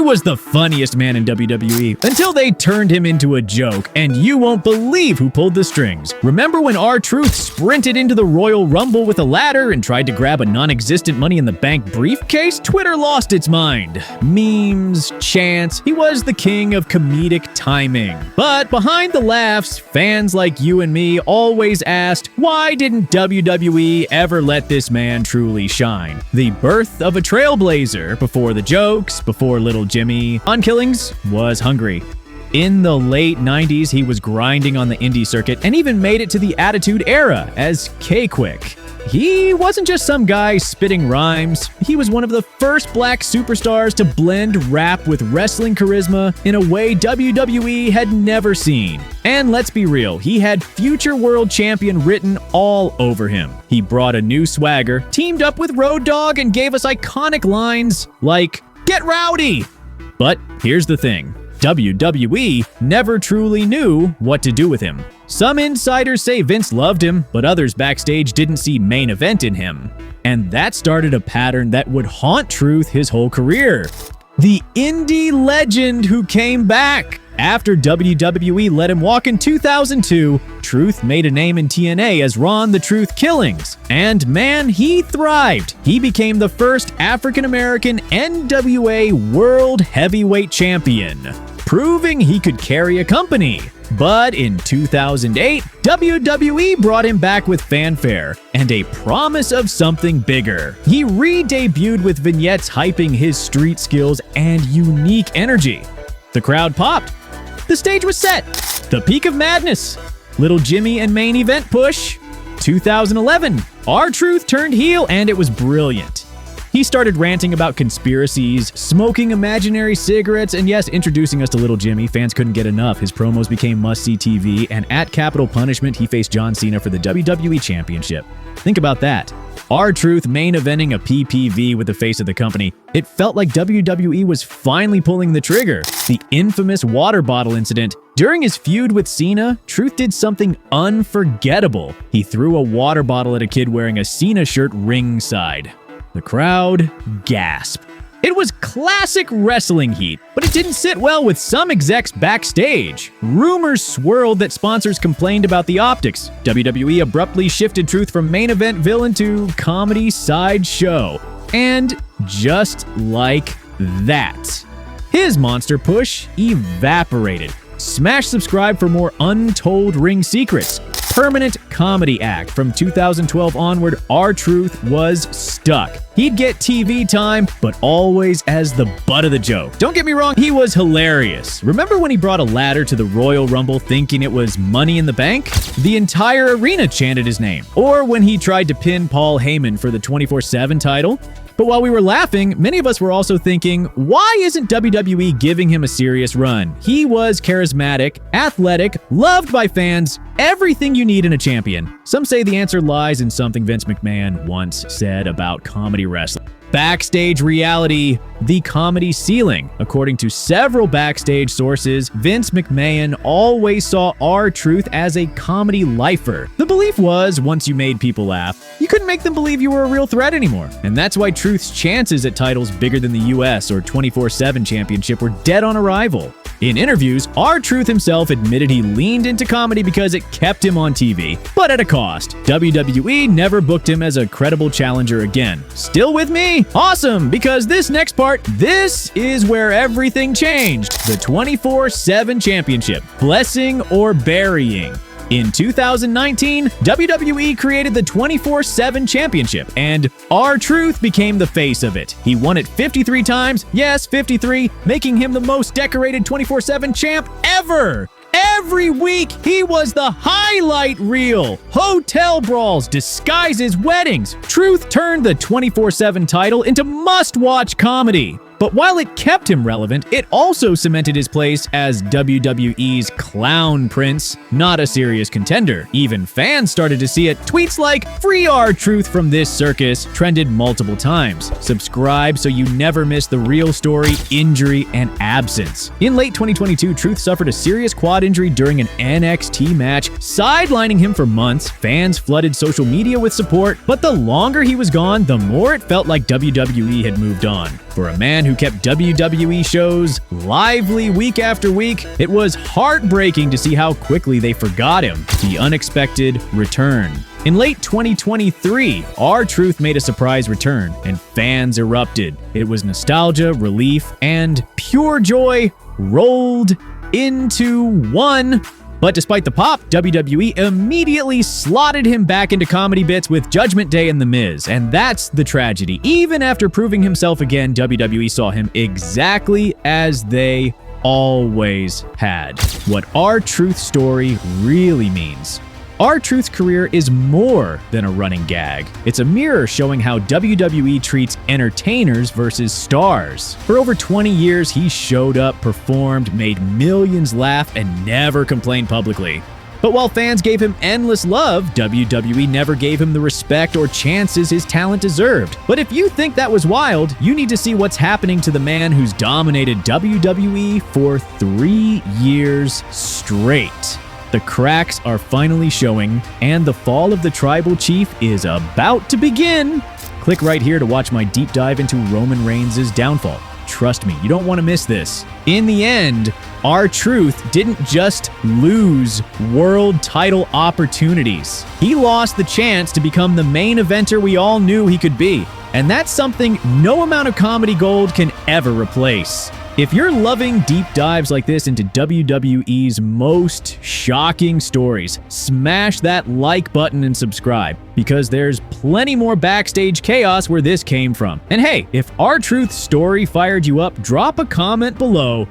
He was the funniest man in WWE until they turned him into a joke, and you won't believe who pulled the strings. Remember when R-Truth sprinted into the Royal Rumble with a ladder and tried to grab a non-existent Money in the Bank briefcase? Twitter lost its mind. Memes, chants, he was the king of comedic timing. But behind the laughs, fans like you and me always asked, why didn't WWE ever let this man truly shine? The birth of a trailblazer, before the jokes, before little Jimmy on killings, was hungry. In the late 90s, he was grinding on the indie circuit and even made it to the Attitude Era as K-Quick. He wasn't just some guy spitting rhymes. He was one of the first black superstars to blend rap with wrestling charisma in a way WWE had never seen. And let's be real, he had future world champion written all over him. He brought a new swagger, teamed up with Road Dogg, and gave us iconic lines like, "Get rowdy!" But here's the thing. WWE never truly knew what to do with him. Some insiders say Vince loved him, but others backstage didn't see main event in him. And that started a pattern that would haunt Truth his whole career. The indie legend who came back. After WWE let him walk in 2002, Truth made a name in TNA as Ron the Truth Killings. And man, he thrived. He became the first African-American NWA World Heavyweight Champion, proving he could carry a company. But in 2008, WWE brought him back with fanfare and a promise of something bigger. He re-debuted with vignettes hyping his street skills and unique energy. The crowd popped. The stage was set. The peak of madness. Little Jimmy and main event push. 2011, R-Truth turned heel and it was brilliant. He started ranting about conspiracies, smoking imaginary cigarettes, and yes, introducing us to Little Jimmy. Fans couldn't get enough. His promos became must-see TV, and at Capital Punishment, he faced John Cena for the WWE Championship. Think about that. R-Truth main eventing a PPV with the face of the company. It felt like WWE was finally pulling the trigger. The infamous water bottle incident. During his feud with Cena, Truth did something unforgettable. He threw a water bottle at a kid wearing a Cena shirt ringside. The crowd gasped. It was classic wrestling heat, but it didn't sit well with some execs backstage. Rumors swirled that sponsors complained about the optics. WWE abruptly shifted Truth from main event villain to comedy sideshow. And just like that, his monster push evaporated. Smash subscribe for more untold ring secrets. Permanent comedy act. From 2012 onward, R-Truth was stuck. He'd get TV time, but always as the butt of the joke. Don't get me wrong, he was hilarious. Remember when he brought a ladder to the Royal Rumble thinking it was Money in the Bank? The entire arena chanted his name. Or when he tried to pin Paul Heyman for the 24/7 title? But while we were laughing, many of us were also thinking, why isn't WWE giving him a serious run? He was charismatic, athletic, loved by fans, everything you need in a champion. Some say the answer lies in something Vince McMahon once said about comedy wrestling. Backstage reality, the comedy ceiling. According to several backstage sources, Vince McMahon always saw R-Truth as a comedy lifer. The belief was, once you made people laugh, you couldn't make them believe you were a real threat anymore. And that's why Truth's chances at titles bigger than the US or 24/7 championship were dead on arrival. In interviews, R-Truth himself admitted he leaned into comedy because it kept him on TV, but at a cost. WWE never booked him as a credible challenger again. Still with me? Awesome, because this next part, this is where everything changed. The 24/7 championship. Blessing or burying. In 2019, WWE created the 24/7 championship, and R-Truth became the face of it. He won it 53 times, yes, 53, making him the most decorated 24/7 champ ever. Every week, he was the highlight reel. Hotel brawls, disguises, weddings. Truth turned the 24/7 title into must-watch comedy. But while it kept him relevant, it also cemented his place as WWE's clown prince, not a serious contender. Even fans started to see it. Tweets like, "Free R-Truth from this circus," trended multiple times. Subscribe so you never miss the real story, injury, and absence. In late 2022, Truth suffered a serious quad injury during an NXT match, sidelining him for months. Fans flooded social media with support, but the longer he was gone, the more it felt like WWE had moved on. For a man who kept WWE shows lively week after week, it was heartbreaking to see how quickly they forgot him. The unexpected return. In late 2023, R-Truth made a surprise return, and fans erupted. It was nostalgia, relief, and pure joy rolled into one. But despite the pop, WWE immediately slotted him back into comedy bits with Judgment Day and The Miz, and that's the tragedy. Even after proving himself again, WWE saw him exactly as they always had. What R-Truth's story really means. R-Truth's career is more than a running gag. It's a mirror showing how WWE treats entertainers versus stars. For over 20 years, he showed up, performed, made millions laugh, and never complained publicly. But while fans gave him endless love, WWE never gave him the respect or chances his talent deserved. But if you think that was wild, you need to see what's happening to the man who's dominated WWE for 3 years straight. The cracks are finally showing, and the fall of the tribal chief is about to begin. Click right here to watch my deep dive into Roman Reigns' downfall. Trust me, you don't want to miss this. In the end, R-Truth didn't just lose world title opportunities. He lost the chance to become the main eventer we all knew he could be. And that's something no amount of comedy gold can ever replace. If you're loving deep dives like this into WWE's most shocking stories, smash that like button and subscribe, because there's plenty more backstage chaos where this came from. And hey, if R-Truth's story fired you up, drop a comment below.